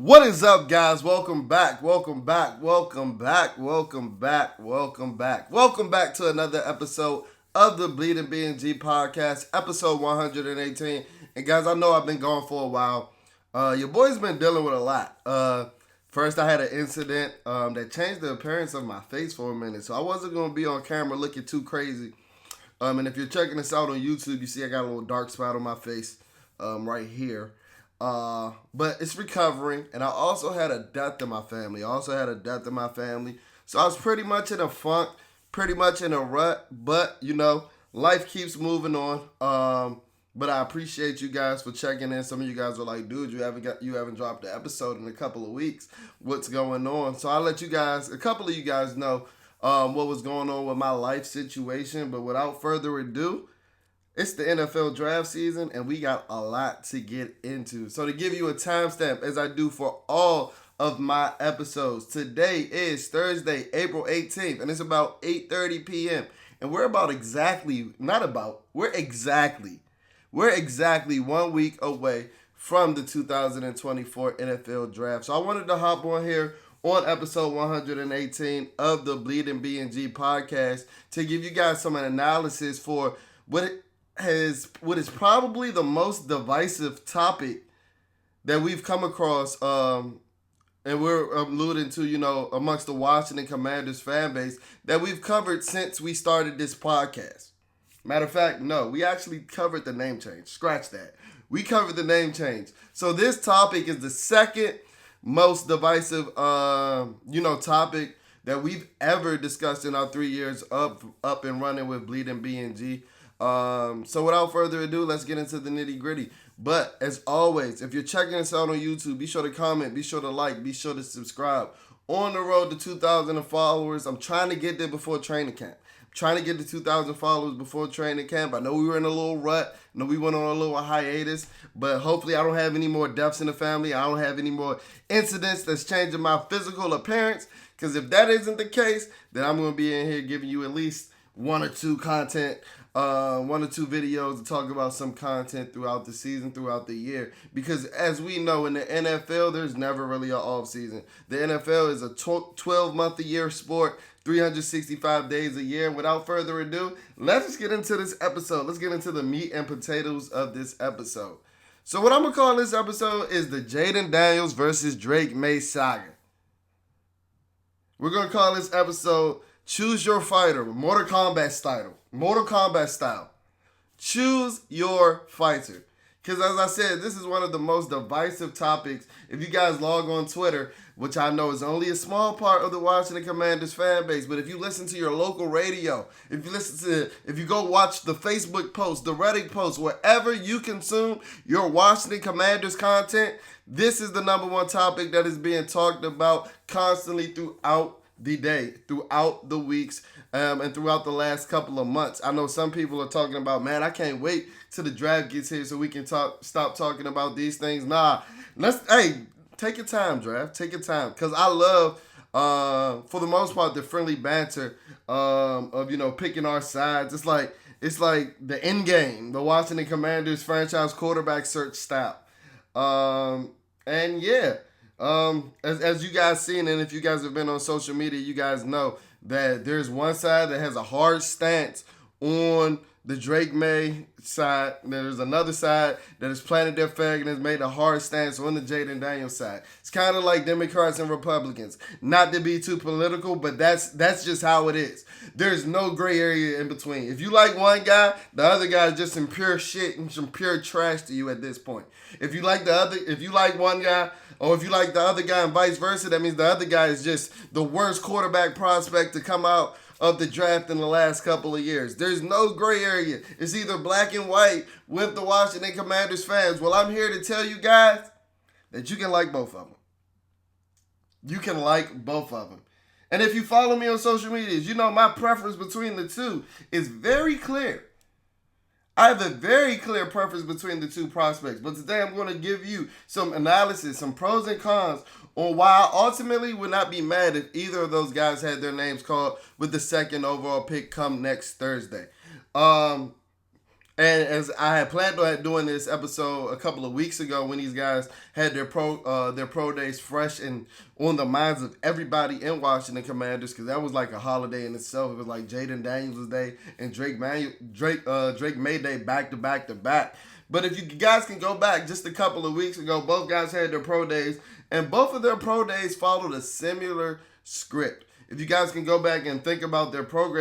What is up, guys? Welcome back. Welcome back. Welcome back. Welcome back. Welcome back. Welcome back to another episode of the BnG podcast, episode 118. And guys, I know I've been gone for a while. Your boy's been dealing with a lot. First, I had an incident that changed the appearance of my face for a minute, so I wasn't going to be on camera looking too crazy. And if you're checking this out on YouTube, you see I got a little dark spot on my face right here. But it's recovering, and I also had a death in my family. So I was pretty much in a funk, pretty much in a rut, but, you know, life keeps moving on. But I appreciate you guys for checking in. Some of you guys are like, dude, you haven't dropped an episode in a couple of weeks. What's going on? So I'll let a couple of you guys know what was going on with my life situation. But without further ado, it's the NFL draft season, and we got a lot to get into. So to give you a timestamp, as I do for all of my episodes, today is Thursday, April 18th, and it's about 8:30 p.m. And we're exactly 1 week away from the 2024 NFL draft. So I wanted to hop on here on episode 118 of the BnG podcast to give you guys some analysis for what is probably the most divisive topic that we've come across, and we're alluding to, amongst the Washington Commanders fan base that we've covered since we started this podcast. Matter of fact, no, we actually covered the name change. Scratch that. We covered the name change. So this topic is the second most divisive, topic that we've ever discussed in our 3 years up and running with BnG. So without further ado, let's get into the nitty gritty. But as always, if you're checking us out on YouTube, be sure to comment, be sure to like, be sure to subscribe. On the road to 2,000 followers. I'm trying to get there before training camp. I'm trying to get to 2,000 followers before training camp. I know we were in a little rut. I know we went on a little hiatus. But hopefully I don't have any more deaths in the family. I don't have any more incidents that's changing my physical appearance. Because if that isn't the case, then I'm going to be in here giving you at least one or two videos to talk about some content throughout the season, throughout the year. Because as we know, in the NFL, there's never really an off season. The NFL is a 12-month-a-year sport, 365 days a year. Without further ado, let's just get into this episode. Let's get into the meat and potatoes of this episode. So what I'm going to call this episode is the Jayden Daniels versus Maye Saga. We're going to call this episode Choose Your Fighter, Mortal Kombat style. Choose your fighter. Because as I said, this is one of the most divisive topics. If you guys log on Twitter, which I know is only a small part of the Washington Commanders fan base, but if you listen to your local radio, if you go watch the Facebook post, the Reddit post, wherever you consume your Washington Commanders content, this is the number one topic that is being talked about constantly throughout the day, throughout the weeks, and throughout the last couple of months. I know some people are talking about, man, I can't wait till the draft gets here so we can stop talking about these things. Take your time, draft. Take your time. Because I love, for the most part, the friendly banter of, picking our sides. It's like the end game, the Washington Commanders franchise quarterback search style. As you guys seen, and if you guys have been on social media, you guys know that there's one side that has a hard stance on the Maye side. There's another side that has planted their flag and has made a hard stance on the Jayden Daniels side. It's kind of like Democrats and Republicans. Not to be too political, but that's just how it is. There's no gray area in between. If you like one guy, the other guy is just some pure shit and some pure trash to you at this point. If you like one guy, or if you like the other guy and vice versa, that means the other guy is just the worst quarterback prospect to come out of the draft in the last couple of years. There's no gray area. It's either black and white with the Washington Commanders fans. Well, I'm here to tell you guys that you can like both of them. You can like both of them. And if you follow me on social media, you know my preference between the two is very clear. I have a very clear preference between the two prospects. But today I'm going to give you some analysis, some pros and cons on why I ultimately would not be mad if either of those guys had their names called with the second overall pick come next Thursday. And as I had planned on doing this episode a couple of weeks ago, when these guys had their pro days fresh and on the minds of everybody in Washington Commanders, because that was like a holiday in itself. It was like Jayden Daniels' day and Drake Maye Day back to back to back. But if you guys can go back just a couple of weeks ago, both guys had their pro days, and both of their pro days followed a similar script. If you guys can go back and think about their pro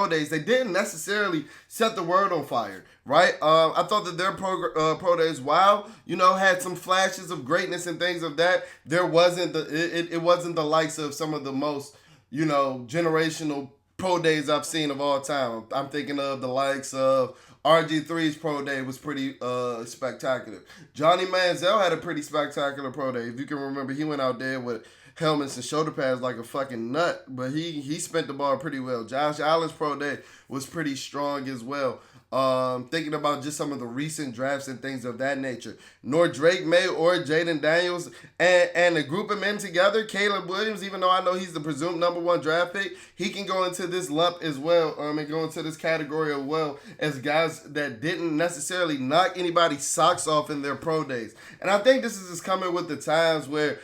days, they didn't necessarily set the world on fire, right? I thought that their pro days, while had some flashes of greatness and things of that, there wasn't it wasn't the likes of some of the most generational pro days I've seen of all time. I'm thinking of the likes of RG3's pro day was pretty spectacular. Johnny Manziel had a pretty spectacular pro day. If you can remember, he went out there with helmets and shoulder pads like a fucking nut, but he spent the ball pretty well. Josh Allen's pro day was pretty strong as well. Thinking about just some of the recent drafts and things of that nature. Nor Drake Maye or Jayden Daniels and to group them in together, Caleb Williams, even though I know he's the presumed number one draft pick, he can go into this lump as well, and go into this category as well as guys that didn't necessarily knock anybody's socks off in their pro days. And I think this is just coming with the times where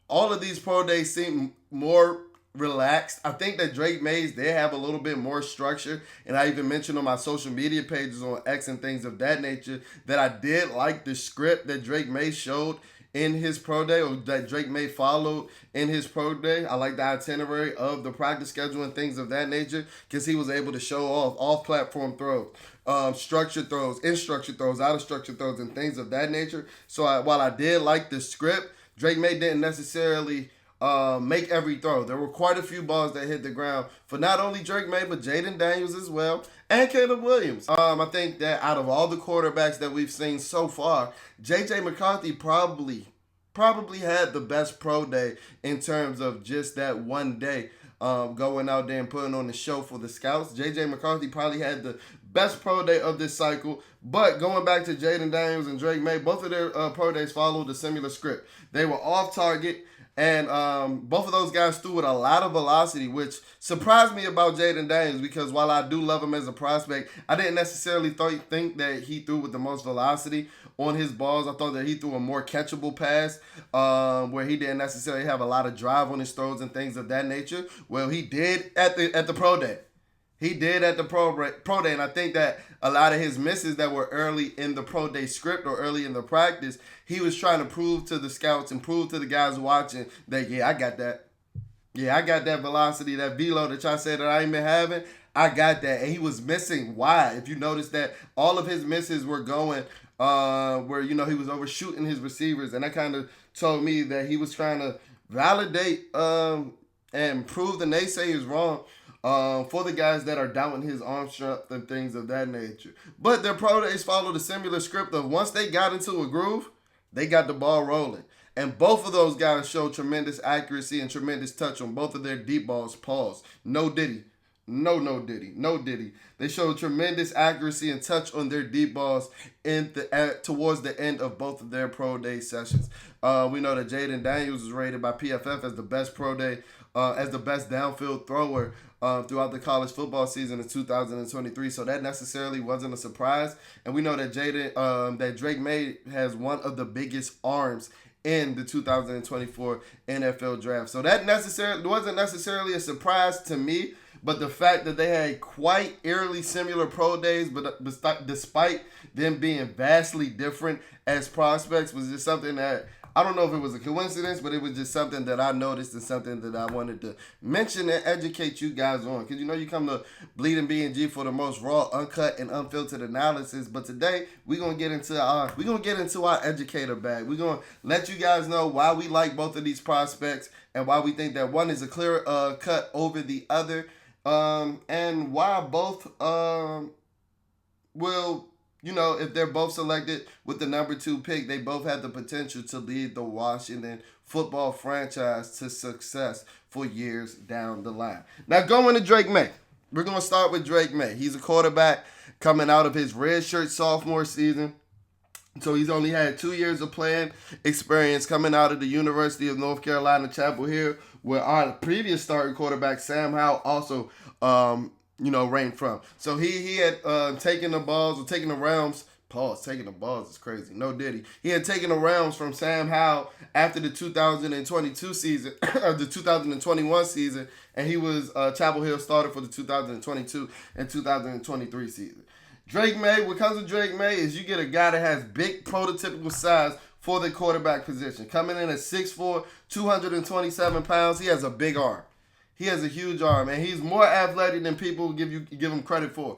all of these pro days seem more relaxed. I think that Drake Maye's, they have a little bit more structure. And I even mentioned on my social media pages on X and things of that nature that I did like the script that Drake Maye showed in his pro day, or that Drake Maye followed in his pro day. I like the itinerary of the practice schedule and things of that nature, because he was able to show off-platform throws, structured throws, in structured throws, out of structured throws, and things of that nature. So while I did like the script, Drake Maye didn't necessarily make every throw. There were quite a few balls that hit the ground for not only Drake Maye, but Jayden Daniels as well, and Caleb Williams. I think that out of all the quarterbacks that we've seen so far, J.J. McCarthy probably had the best pro day in terms of just that one day. Going out there and putting on the show for the scouts. J.J. McCarthy probably had the best pro day of this cycle. But going back to Jayden Daniels and Drake Maye, both of their pro days followed a similar script. They were off target, and both of those guys threw with a lot of velocity, which surprised me about Jayden Daniels, because while I do love him as a prospect, I didn't necessarily think that he threw with the most velocity on his balls. I thought that he threw a more catchable pass, where he didn't necessarily have a lot of drive on his throws and things of that nature. Well, he did at the pro day. He did at the pro day, and I think that a lot of his misses that were early in the pro day script or early in the practice, he was trying to prove to the scouts and prove to the guys watching that, yeah, I got that. Yeah, I got that velocity, that velo that y'all said that I ain't been having. I got that. And he was missing wide. If you notice that all of his misses were going where, he was overshooting his receivers. And that kind of told me that he was trying to validate and prove the naysayers wrong for the guys that are doubting his arm strength and things of that nature. But their pro days followed a similar script of once they got into a groove, they got the ball rolling. And both of those guys showed tremendous accuracy and tremendous touch on both of their deep balls. Pause. No diddy. No diddy. They showed tremendous accuracy and touch on their deep balls towards the end of both of their pro day sessions. We know that Jayden Daniels was rated by PFF as the best pro day, as the best downfield thrower throughout the college football season in 2023. So that necessarily wasn't a surprise. And we know that that Drake Maye has one of the biggest arms in the 2024 NFL draft. So that wasn't necessarily a surprise to me, but the fact that they had quite eerily similar pro days, but despite them being vastly different as prospects, was just something that, I don't know if it was a coincidence, but it was just something that I noticed and something that I wanted to mention and educate you guys on. Because you come to BnG for the most raw, uncut, and unfiltered analysis. But today we're gonna get into our educator bag. We're gonna let you guys know why we like both of these prospects and why we think that one is a clear cut over the other, and why both will. If they're both selected with the number 2 pick, they both have the potential to lead the Washington football franchise to success for years down the line. Now, going to Drake Maye. We're going to start with Drake Maye. He's a quarterback coming out of his redshirt sophomore season. So he's only had 2 years of playing experience coming out of the University of North Carolina, Chapel Hill, where our previous starting quarterback, Sam Howell, also reign from. So he had taken the balls or taken the realms. Pause. Taking the balls is crazy. No Diddy. He had taken the realms from Sam Howell after the 2022 season, or the 2021 season, and he was Chapel Hill starter for the 2022 and 2023 season. Drake Maye, what comes with Drake Maye is you get a guy that has big prototypical size for the quarterback position. Coming in at 6'4", 227 pounds, he has a big arm. He has a huge arm, and he's more athletic than people give him credit for.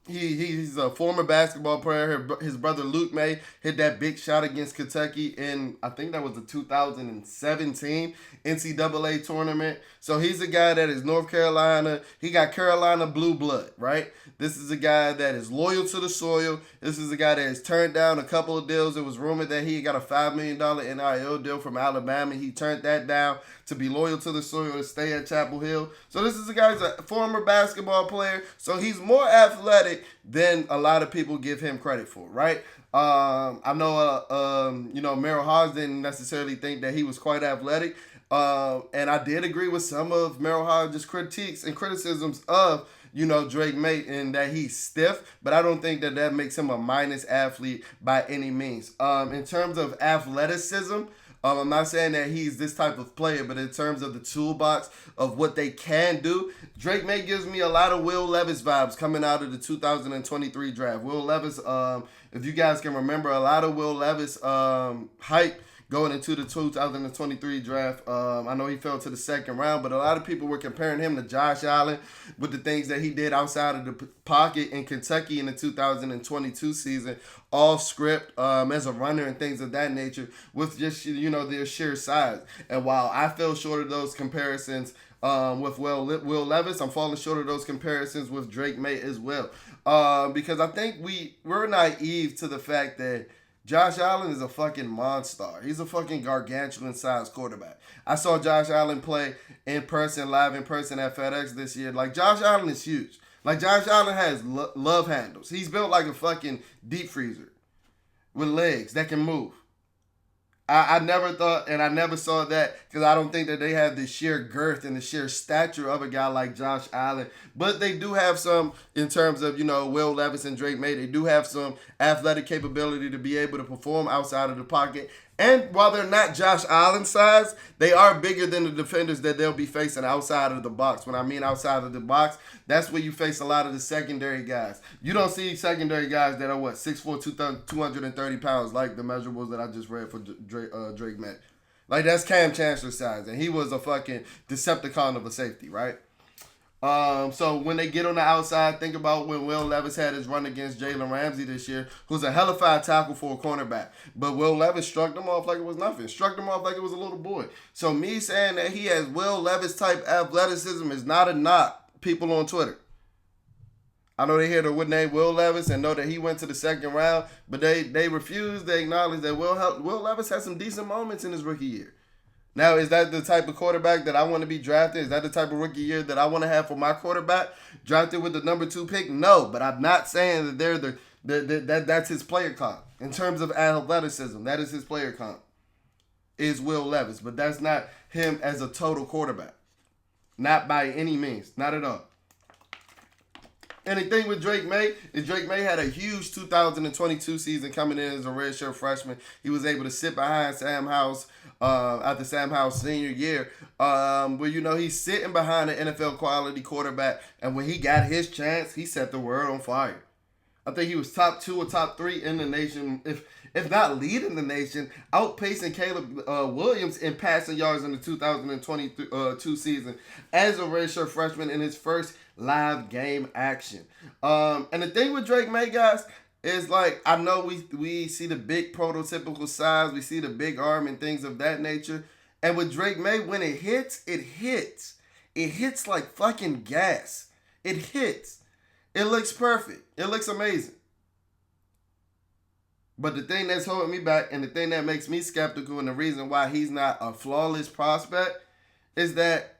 He's a former basketball player. His brother Luke Maye hit that big shot against Kentucky in, I think that was the 2017 NCAA tournament. So he's a guy that is North Carolina. He got Carolina blue blood, right? This is a guy that is loyal to the soil. This is a guy that has turned down a couple of deals. It was rumored that he got a $5 million NIL deal from Alabama. He turned that down to be loyal to the soil, to stay at Chapel Hill. So this is a guy who's a former basketball player. So he's more athletic than a lot of people give him credit for, right? I know, Merrill Hodge didn't necessarily think that he was quite athletic. And I did agree with some of Merrill Hodge's critiques and criticisms of, Drake Maye, and that he's stiff, but I don't think that makes him a minus athlete by any means. In terms of athleticism, I'm not saying that he's this type of player, but in terms of the toolbox of what they can do, Drake Maye gives me a lot of Will Levis vibes coming out of the 2023 draft. Will Levis, if you guys can remember, a lot of Will Levis hype going into the 2023 draft. I know he fell to the second round, but a lot of people were comparing him to Josh Allen with the things that he did outside of the pocket in Kentucky in the 2022 season, off script, as a runner and things of that nature, with just, their sheer size. And while I fell short of those comparisons with Will Levis, I'm falling short of those comparisons with Drake Maye as well. Because I think we're naive to the fact that Josh Allen is a fucking monster. He's a fucking gargantuan-sized quarterback. I saw Josh Allen play live in person at FedEx this year. Like, Josh Allen is huge. Like, Josh Allen has love handles. He's built like a fucking deep freezer with legs that can move. I never thought, and I never saw that, because I don't think that they have the sheer girth and the sheer stature of a guy like Josh Allen. But they do have some, in terms of, Will Levis and Drake Maye, they do have some athletic capability to be able to perform outside of the pocket. And while they're not Josh Allen size, they are bigger than the defenders that they'll be facing outside of the box. When I mean outside of the box, that's where you face a lot of the secondary guys. You don't see secondary guys that are, 6'4", 230 pounds, like the measurables that I just read for Drake Maye. Like, that's Cam Chancellor's size, and he was a fucking Decepticon of a safety, right? So when they get on the outside, think about when Will Levis had his run against Jalen Ramsey this year, who's a hellified tackle for a cornerback. But Will Levis struck them off like it was nothing. Struck them off like it was a little boy. So me saying that he has Will Levis type athleticism is not a knock, people on Twitter. I know they hear the name Will Levis and know that he went to the second round, but they refuse to acknowledge that Will Levis had some decent moments in his rookie year. Now, is that the type of quarterback that I want to be drafted? Is that the type of rookie year that I want to have for my quarterback? Drafted with the number 2 pick? No, but I'm not saying that that's his player comp. In terms of athleticism, that is his player comp, is Will Levis. But that's not him as a total quarterback. Not by any means. Not at all. And the thing with Drake Maye is Drake Maye had a huge 2022 season coming in as a redshirt freshman. He was able to sit behind Sam Howell's after Sam Howell's senior year. But, he's sitting behind an NFL quality quarterback. And when he got his chance, he set the world on fire. I think he was top 2 or top 3 in the nation, if not leading the nation, outpacing Caleb Williams in passing yards in the 2022 season as a redshirt freshman in his first live game action. And the thing with Drake Maye, guys, is like, I know we see the big prototypical size, we see the big arm and things of that nature. And with Drake Maye, when it hits, it hits. It hits like fucking gas. It hits. It looks perfect. It looks amazing. But the thing that's holding me back and the thing that makes me skeptical and the reason why he's not a flawless prospect is that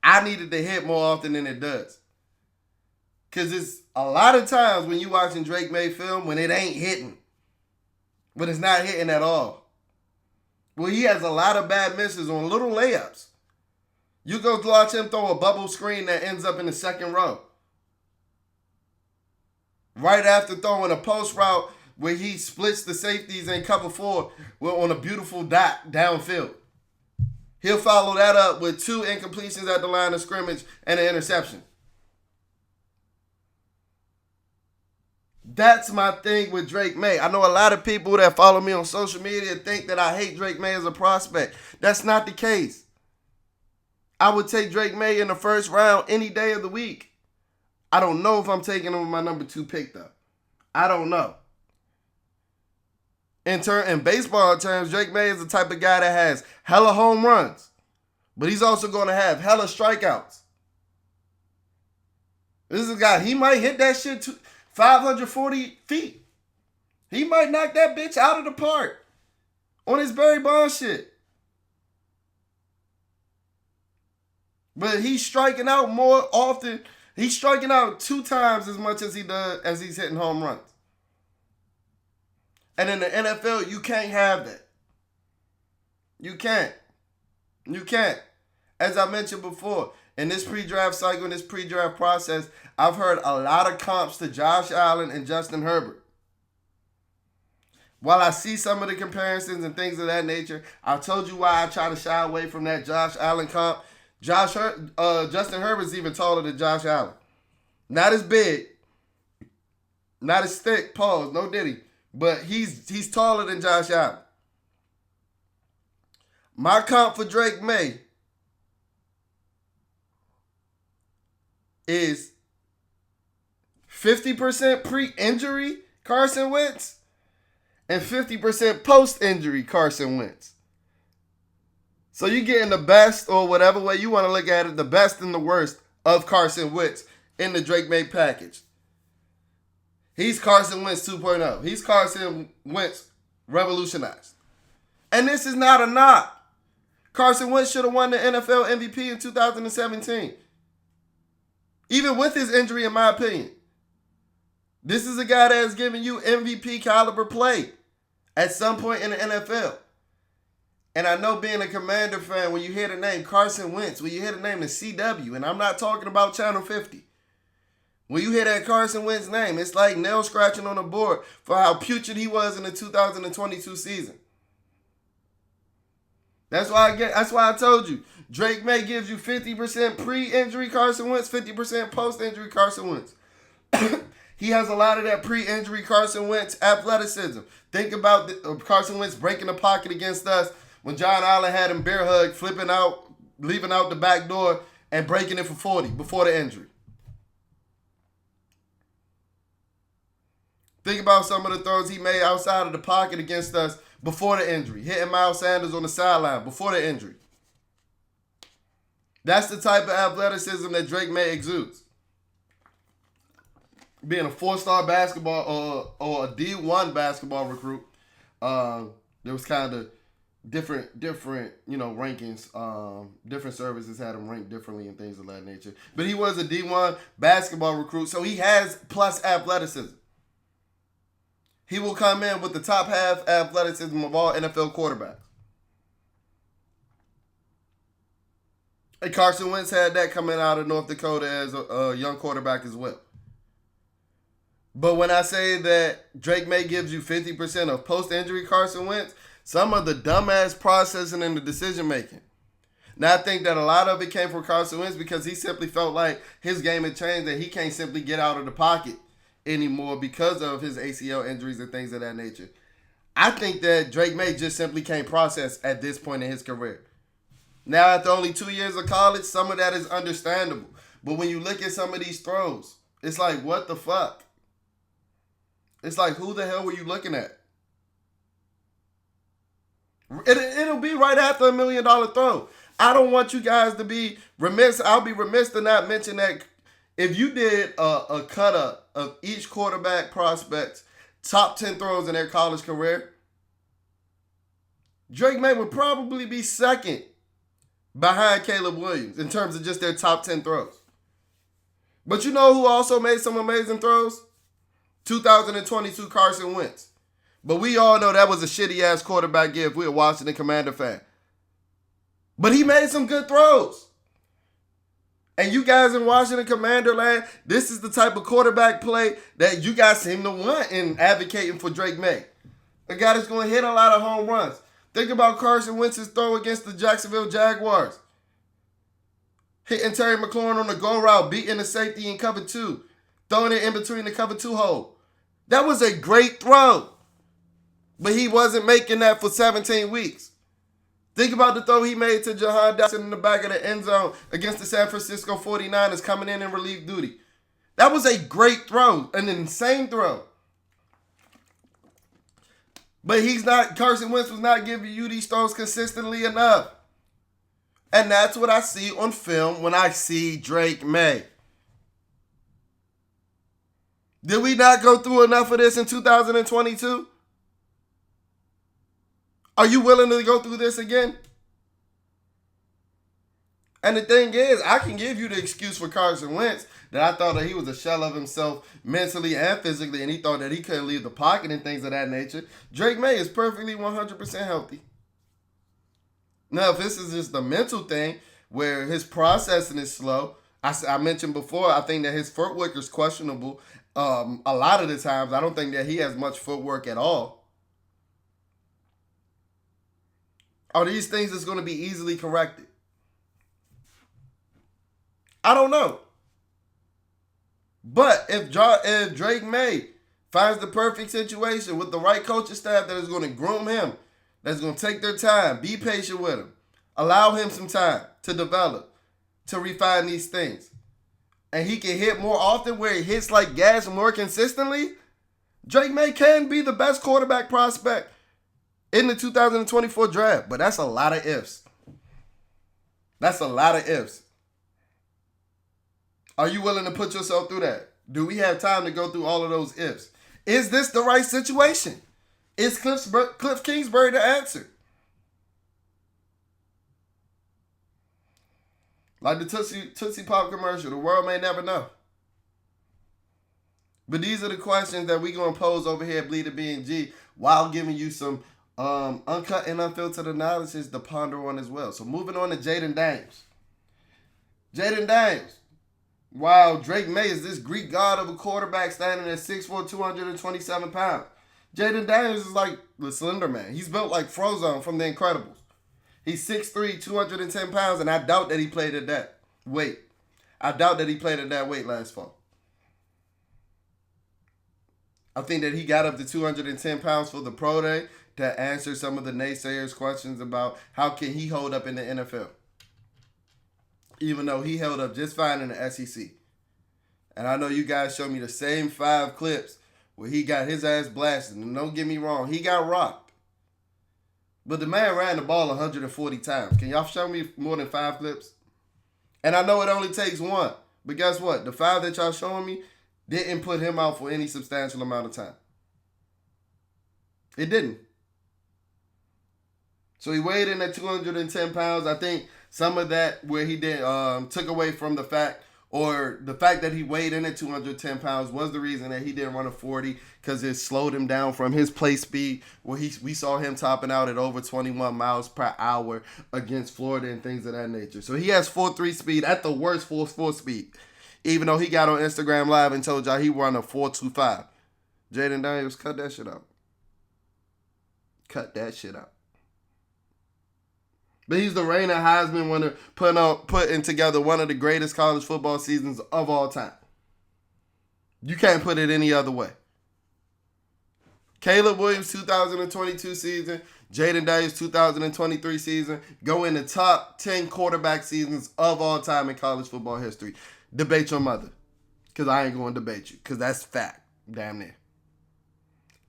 I needed to hit more often than it does. Because it's a lot of times when you watching Drake Maye film when it ain't hitting. When it's not hitting at all. Well, he has a lot of bad misses on little layups. You go watch him throw a bubble screen that ends up in the second row. Right after throwing a post route where he splits the safeties in cover 4 on a beautiful dot downfield. He'll follow that up with 2 incompletions at the line of scrimmage and an interception. That's my thing with Drake Maye. I know a lot of people that follow me on social media think that I hate Drake Maye as a prospect. That's not the case. I would take Drake Maye in the first round any day of the week. I don't know if I'm taking him with my number 2 pick, though. I don't know. In baseball terms, Drake Maye is the type of guy that has hella home runs, but he's also going to have hella strikeouts. This is a guy, he might hit that shit to 540 feet. He might knock that bitch out of the park on his Barry Bonds shit. But he's striking out more often. He's striking out 2 times as much as he does as he's hitting home runs. And in the NFL, you can't have that. You can't. You can't. As I mentioned before, in this pre-draft cycle, in this pre-draft process, I've heard a lot of comps to Josh Allen and Justin Herbert. While I see some of the comparisons and things of that nature, I told you why I try to shy away from that Josh Allen comp. Justin Herbert's even taller than Josh Allen. Not as big. Not as thick. Pause. No diddy. But he's taller than Josh Allen. My comp for Drake Maye is 50% pre-injury Carson Wentz and 50% post-injury Carson Wentz. So you're getting the best, or whatever way you want to look at it, the best and the worst of Carson Wentz in the Drake Maye package. He's Carson Wentz 2.0. He's Carson Wentz revolutionized. And this is not a knock. Carson Wentz should have won the NFL MVP in 2017. Even with his injury, in my opinion. This is a guy that has given you MVP caliber play at some point in the NFL. And I know, being a Commander fan, when you hear the name Carson Wentz, when you hear the name the CW, and I'm not talking about Channel 50. When you hear that Carson Wentz name, it's like nail scratching on the board for how putrid he was in the 2022 season. That's why I told you, Drake Maye gives you 50% pre-injury Carson Wentz, 50% post-injury Carson Wentz. He has a lot of that pre-injury Carson Wentz athleticism. Think about Carson Wentz breaking the pocket against us when John Allen had him bear hug, flipping out, leaving out the back door, and breaking it for 40 before the injury. Think about some of the throws he made outside of the pocket against us before the injury. Hitting Miles Sanders on the sideline before the injury. That's the type of athleticism that Drake Maye exudes. Being a 4-star basketball or a D1 basketball recruit, there was kind of different rankings. Different services had him ranked differently and things of that nature. But he was a D1 basketball recruit, so he has plus athleticism. He will come in with the top half athleticism of all NFL quarterbacks. And Carson Wentz had that coming out of North Dakota as a young quarterback as well. But when I say that Drake Maye gives you 50% of post-injury Carson Wentz, some of the dumbass processing and the decision-making. Now, I think that a lot of it came from Carson Wentz because he simply felt like his game had changed, that he can't simply get out of the pocket anymore because of his ACL injuries and things of that nature. I think that Drake Maye just simply can't process at this point in his career. Now, after only 2 years of college, some of that is understandable. But when you look at some of these throws, it's like, what the fuck? It's like, who the hell were you looking at? It'll be right after $1 million throw. I don't want you guys to be remiss. I'll be remiss to not mention that if you did a cut-up of each quarterback prospect's top 10 throws in their college career, Drake Maye would probably be second behind Caleb Williams in terms of just their top 10 throws. But you know who also made some amazing throws? 2022 Carson Wentz. But we all know that was a shitty-ass quarterback give. We're a Washington Commander fan. But he made some good throws. And you guys in Washington Commander land, this is the type of quarterback play that you guys seem to want in advocating for Drake Maye. A guy that's going to hit a lot of home runs. Think about Carson Wentz's throw against the Jacksonville Jaguars. Hitting Terry McLaurin on the go route, beating the safety in cover 2. Throwing it in between the cover 2 hole. That was a great throw. But he wasn't making that for 17 weeks. Think about the throw he made to Jahan Dotson in the back of the end zone against the San Francisco 49ers coming in relief duty. That was a great throw, an insane throw. But Carson Wentz was not giving you these throws consistently enough. And that's what I see on film when I see Drake Maye. Did we not go through enough of this in 2022? Are you willing to go through this again? And the thing is, I can give you the excuse for Carson Wentz that I thought that he was a shell of himself mentally and physically, and he thought that he couldn't leave the pocket and things of that nature. Drake Maye is perfectly 100% healthy. Now, if this is just a mental thing where his processing is slow, I mentioned before, I think that his footwork is questionable. A lot of the times, I don't think that he has much footwork at all. Are these things that's going to be easily corrected? I don't know. But if Drake Maye finds the perfect situation with the right coaching staff that is going to groom him, that's going to take their time, be patient with him, allow him some time to develop, to refine these things, and he can hit more often where he hits like gas more consistently, Drake Maye can be the best quarterback prospect in the 2024 draft. But that's a lot of ifs. That's a lot of ifs. Are you willing to put yourself through that? Do we have time to go through all of those ifs? Is this the right situation? Is Cliff Kingsbury the answer? Like the Tootsie Pop commercial, the world may never know. But these are the questions that we're going to pose over here at Bleed the BnG while giving you some uncut and unfiltered analysis to ponder on as well. So moving on to Jayden Daniels. Jayden Daniels. Wow, Drake Maye is this Greek god of a quarterback standing at 6'4", 227 pounds. Jayden Daniels is like the Slender Man. He's built like Frozone from The Incredibles. He's 6'3", 210 pounds, and I doubt that he played at that weight. I doubt that he played at that weight last fall. I think that he got up to 210 pounds for the pro day to answer some of the naysayers' questions about how can he hold up in the NFL. Even though he held up just fine in the SEC. And I know you guys showed me the same 5 clips where he got his ass blasted. And don't get me wrong, he got rocked. But the man ran the ball 140 times. Can y'all show me more than 5 clips? And I know it only takes 1. But guess what? The 5 that y'all showing me didn't put him out for any substantial amount of time. It didn't. So he weighed in at 210 pounds. I think some of that where he did took away from the fact that he weighed in at 210 pounds was the reason that he didn't run a 40, because it slowed him down from his play speed where we saw him topping out at over 21 miles per hour against Florida and things of that nature. So he has 4.3 speed at the worst 4.4 speed, even though he got on Instagram Live and told y'all he run a 4.25. Jayden Daniels, cut that shit out. Cut that shit out. But he's the reigning Heisman winner, putting together one of the greatest college football seasons of all time. You can't put it any other way. Caleb Williams' 2022 season, Jayden Daniels' 2023 season go in the top 10 quarterback seasons of all time in college football history. Debate your mother, because I ain't going to debate you, because that's fact, damn near.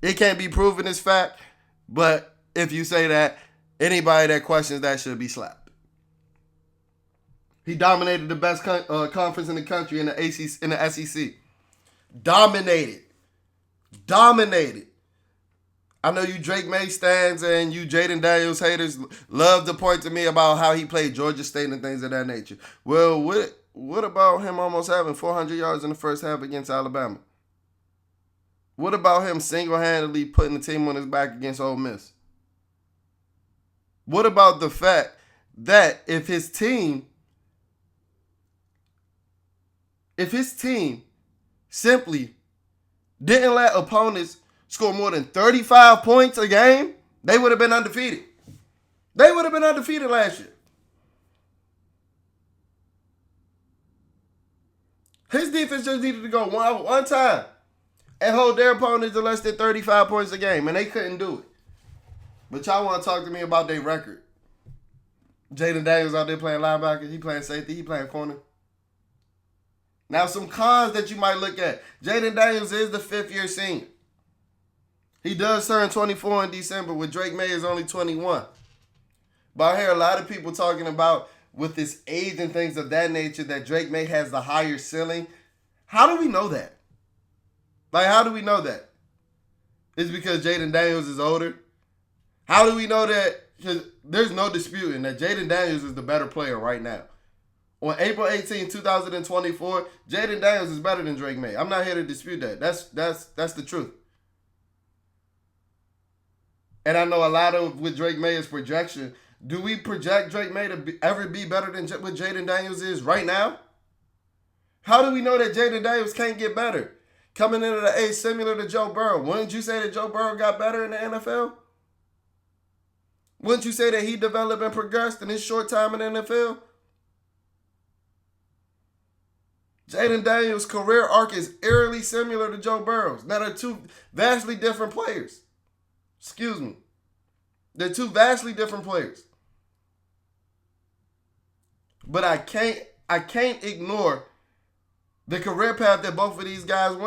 It can't be proven as fact, but if you say that, anybody that questions that should be slapped. He dominated the best conference in the country in the SEC. Dominated. I know you Drake Maye stands and you Jayden Daniels haters love to point to me about how he played Georgia State and things of that nature. Well, what about him almost having 400 yards in the first half against Alabama? What about him single-handedly putting the team on his back against Ole Miss? What about the fact that if his team if his team simply didn't let opponents score more than 35 points a game, they would have been undefeated. They would have been undefeated last year. His defense just needed to go one time and hold their opponents to less than 35 points a game, and they couldn't do it. But y'all want to talk to me about their record. Jayden Daniels out there playing linebacker. He playing safety. He playing corner. Now, some cons that you might look at. Jayden Daniels is the fifth-year senior. He does turn 24 in December, with Drake Maye is only 21. But I hear a lot of people talking about, with his age and things of that nature, that Drake Maye has the higher ceiling. How do we know that? Like, how do we know that? It's because Jayden Daniels is older? How do we know that? Because there's no disputing that Jayden Daniels is the better player right now. On April 18, 2024, Jayden Daniels is better than Drake Maye. I'm not here to dispute that. That's the truth. And I know a lot of with Drake Maye's projection. Do we project Drake Maye to ever be better than what Jayden Daniels is right now? How do we know that Jayden Daniels can't get better? Coming into the age similar to Joe Burrow. Wouldn't you say that Joe Burrow got better in the NFL? Wouldn't you say that he developed and progressed in his short time in the NFL? Jayden Daniels' career arc is eerily similar to Joe Burrow's. Now, they're two vastly different players. Excuse me. They're two vastly different players. But I can't ignore the career path that both of these guys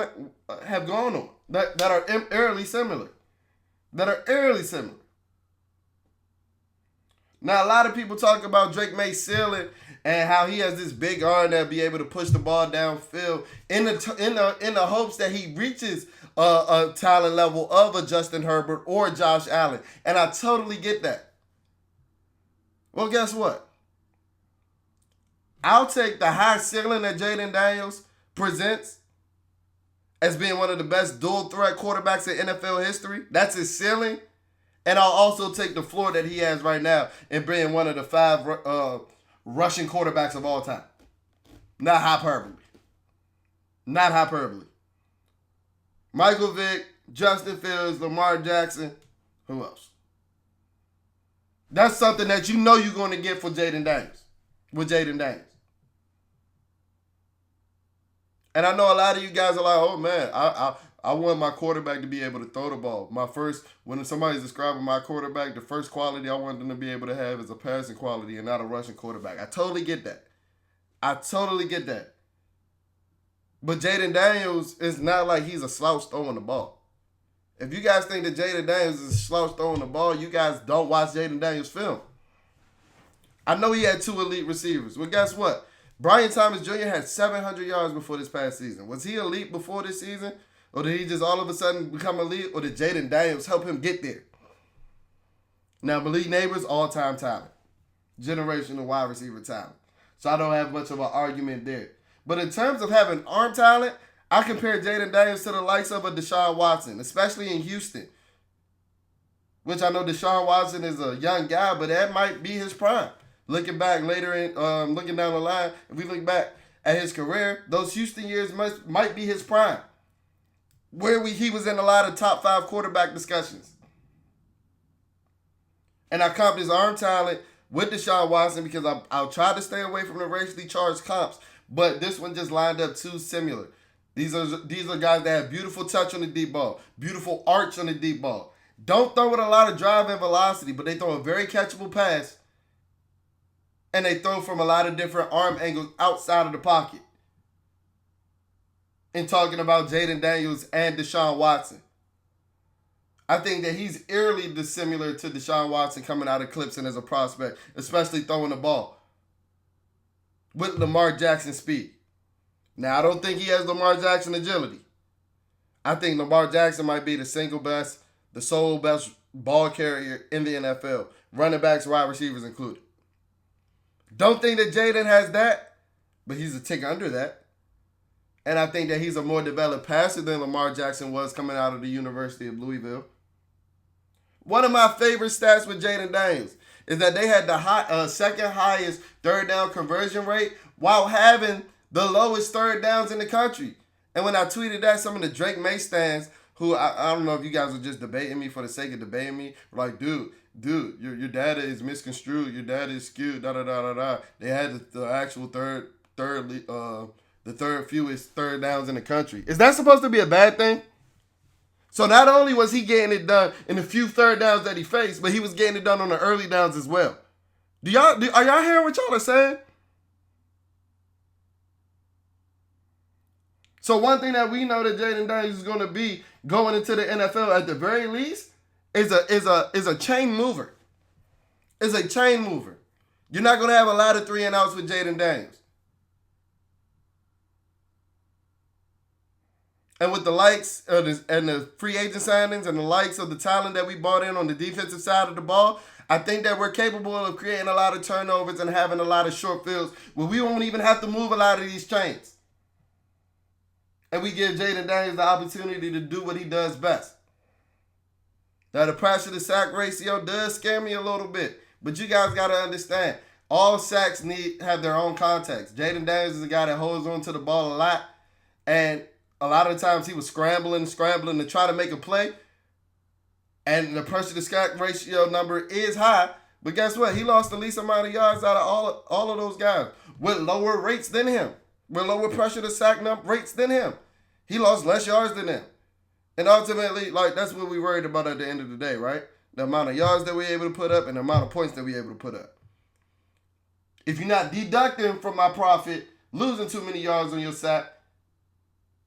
have gone on that are eerily similar. That are eerily similar. Now, a lot of people talk about Drake Maye's ceiling and how he has this big arm that'll be able to push the ball downfield in the hopes that he reaches a talent level of a Justin Herbert or Josh Allen. And I totally get that. Well, guess what? I'll take the high ceiling that Jayden Daniels presents as being one of the best dual threat quarterbacks in NFL history. That's his ceiling. And I'll also take the floor that he has right now and being one of the 5 rushing quarterbacks of all time. Not hyperbole. Not hyperbole. Michael Vick, Justin Fields, Lamar Jackson. Who else? That's something that you know you're going to get for Jayden Daniels. With Jayden Daniels. And I know a lot of you guys are like, oh man, I want my quarterback to be able to throw the ball. When somebody's describing my quarterback, the first quality I want them to be able to have is a passing quality and not a rushing quarterback. I totally get that. But Jayden Daniels is not like he's a slouch throwing the ball. If you guys think that Jayden Daniels is a slouch throwing the ball, you guys don't watch Jayden Daniels' film. I know he had 2 elite receivers. Well, guess what? Brian Thomas Jr. had 700 yards before this past season. Was he elite before this season? Or did he just all of a sudden become elite? Or did Jayden Daniels help him get there? Now, Malik Neighbors, all-time talent. Generational wide receiver talent. So I don't have much of an argument there. But in terms of having arm talent, I compare Jayden Daniels to the likes of a Deshaun Watson, especially in Houston. Which I know Deshaun Watson is a young guy, but that might be his prime. Looking back later, looking down the line, if we look back at his career, those Houston years might be his prime. Where he was in a lot of top 5 quarterback discussions. And I comped his arm talent with Deshaun Watson because I'll try to stay away from the racially charged comps. But this one just lined up too similar. These are guys that have beautiful touch on the deep ball, beautiful arch on the deep ball. Don't throw with a lot of drive and velocity, but they throw a very catchable pass. And they throw from a lot of different arm angles outside of the pocket. In talking about Jayden Daniels and Deshaun Watson. I think that he's eerily dissimilar to Deshaun Watson coming out of Clemson as a prospect, especially throwing the ball. With Lamar Jackson speed. Now, I don't think he has Lamar Jackson agility. I think Lamar Jackson might be the sole best ball carrier in the NFL. Running backs, wide receivers included. Don't think that Jayden has that, but he's a tick under that. And I think that he's a more developed passer than Lamar Jackson was coming out of the University of Louisville. One of my favorite stats with Jayden Daniels is that they had the second highest third down conversion rate while having The lowest third downs in the country. And when I tweeted that, some of the Drake Maye stands, who I don't know if you guys are just debating me for the sake of debating me, were like, dude, your data is misconstrued. Your data is skewed. Da da da da da. They had the actual the third fewest third downs in the country. Is that supposed to be a bad thing? So not only was he getting it done in the few third downs that he faced, but he was getting it done on the early downs as well. Are y'all hearing what y'all are saying? So one thing that we know that Jayden Daniels is going to be going into the NFL at the very least is a chain mover. Is a chain mover. You're not going to have a lot of 3-and-outs with Jayden Daniels. And with the likes of and the free agent signings and the likes of the talent that we brought in on the defensive side of the ball, I think that we're capable of creating a lot of turnovers and having a lot of short fields where we won't even have to move a lot of these chains. And we give Jayden Daniels the opportunity to do what he does best. Now, the pressure to sack ratio does scare me a little bit. But you guys got to understand, all sacks have their own context. Jayden Daniels is a guy that holds on to the ball a lot. And a lot of the times he was scrambling to try to make a play. And the pressure to sack ratio number is high. But guess what? He lost the least amount of yards out of all of those guys with lower rates than him. With lower pressure to sack rates than him. He lost less yards than him. And ultimately, that's what we worried about at the end of the day, right? The amount of yards that we're able to put up and the amount of points that we're able to put up. If you're not deducting from my profit, losing too many yards on your sack,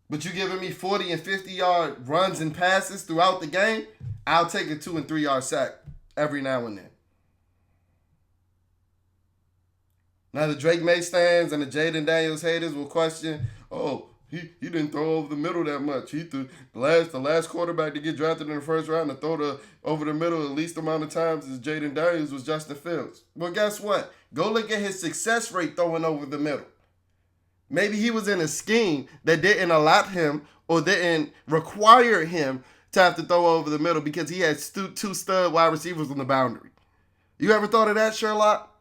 but you're giving me 40 and 50-yard runs and passes throughout the game, I'll take a 2 and 3 yard sack every now and then. Now the Drake Maye stands and the Jayden Daniels haters will question, he didn't throw over the middle that much. He threw the last quarterback to get drafted in the first round to throw over the middle the least amount of times as Jayden Daniels was Justin Fields. Well, guess what? Go look at his success rate throwing over the middle. Maybe he was in a scheme that didn't allow him or didn't require him to have to throw over the middle because he had two stud wide receivers on the boundary. You ever thought of that, Sherlock?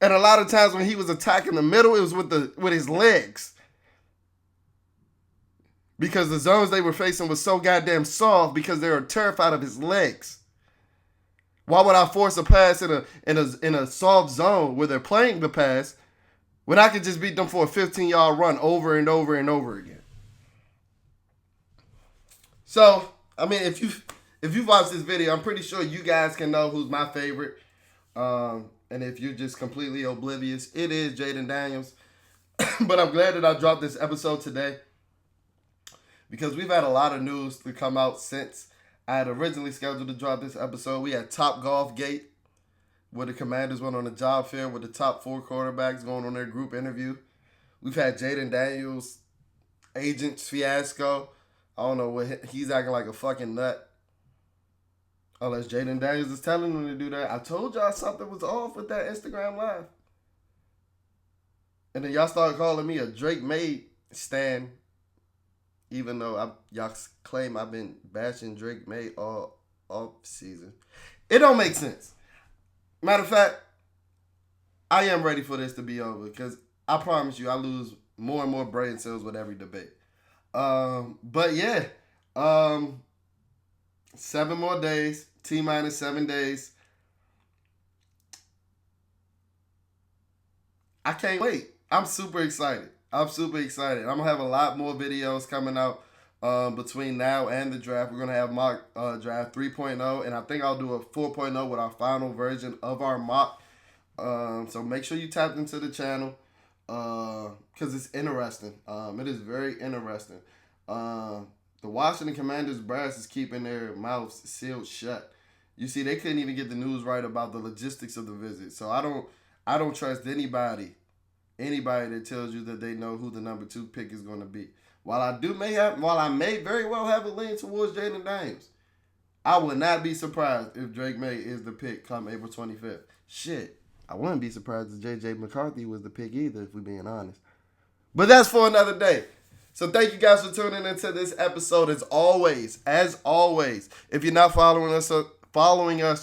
And a lot of times when he was attacking the middle, it was with his legs. Because the zones they were facing was so goddamn soft because they were terrified of his legs. Why would I force a pass in a soft zone where they're playing the pass when I could just beat them for a 15-yard run over and over and over again? So, I mean, if you've watched this video, I'm pretty sure you guys can know who's my favorite. And if you're just completely oblivious, it is Jayden Daniels. But I'm glad that I dropped this episode today because we've had a lot of news to come out since I had originally scheduled to drop this episode. We had Top Golf Gate, where the Commanders went on a job fair with the top 4 quarterbacks going on their group interview. We've had Jayden Daniels, agent fiasco. I don't know what he's acting like a fucking nut. Unless Jayden Daniels is telling him to do that. I told y'all something was off with that Instagram Live. And then y'all started calling me a Drake Maye stan. Even though y'all claim I've been bashing Drake Maye all off season. It don't make sense. Matter of fact, I am ready for this to be over because I promise you I lose more and more brain cells with every debate. But yeah, 7 more days, T-minus 7 days. I can't wait. I'm super excited. I'm going to have a lot more videos coming out between now and the draft. We're going to have mock draft 3.0, and I think I'll do a 4.0 with our final version of our mock. So make sure you tap into the channel because it's interesting. It is very interesting. The Washington Commanders brass is keeping their mouths sealed shut. You see, they couldn't even get the news right about the logistics of the visit. So I don't trust anybody that tells you that they know who the number 2 pick is going to be. While I may very well have a lean towards Jayden Daniels, I would not be surprised if Drake Maye is the pick come April 25th. Shit, I wouldn't be surprised if J.J. McCarthy was the pick either, if we're being honest. But that's for another day. So thank you guys for tuning into this episode. As always, if you're not following us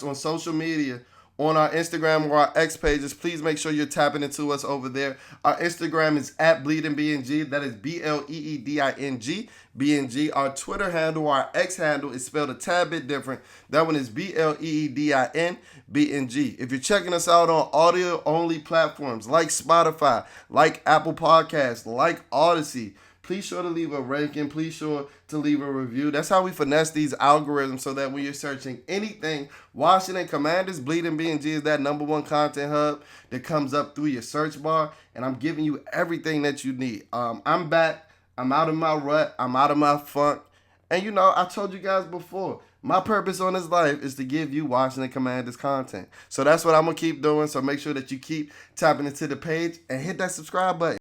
on social media, on our Instagram or our X pages. Please make sure you're tapping into us over there. Our Instagram is at BleedingBnG. That is BLEEDING. BnG. Our Twitter handle, our X handle is spelled a tad bit different. That one is BLEEDIN BnG. If you're checking us out on audio only platforms like Spotify, like Apple Podcasts, like Odyssey, please sure to leave a ranking. Please sure to leave a review. That's how we finesse these algorithms so that when you're searching anything, Washington Commanders, Bleeding BnG is that #1 content hub that comes up through your search bar, and I'm giving you everything that you need. I'm back. I'm out of my rut. I'm out of my funk. And you know, I told you guys before, my purpose on this life is to give you Washington Commanders content. So that's what I'm going to keep doing. So make sure that you keep tapping into the page and hit that subscribe button.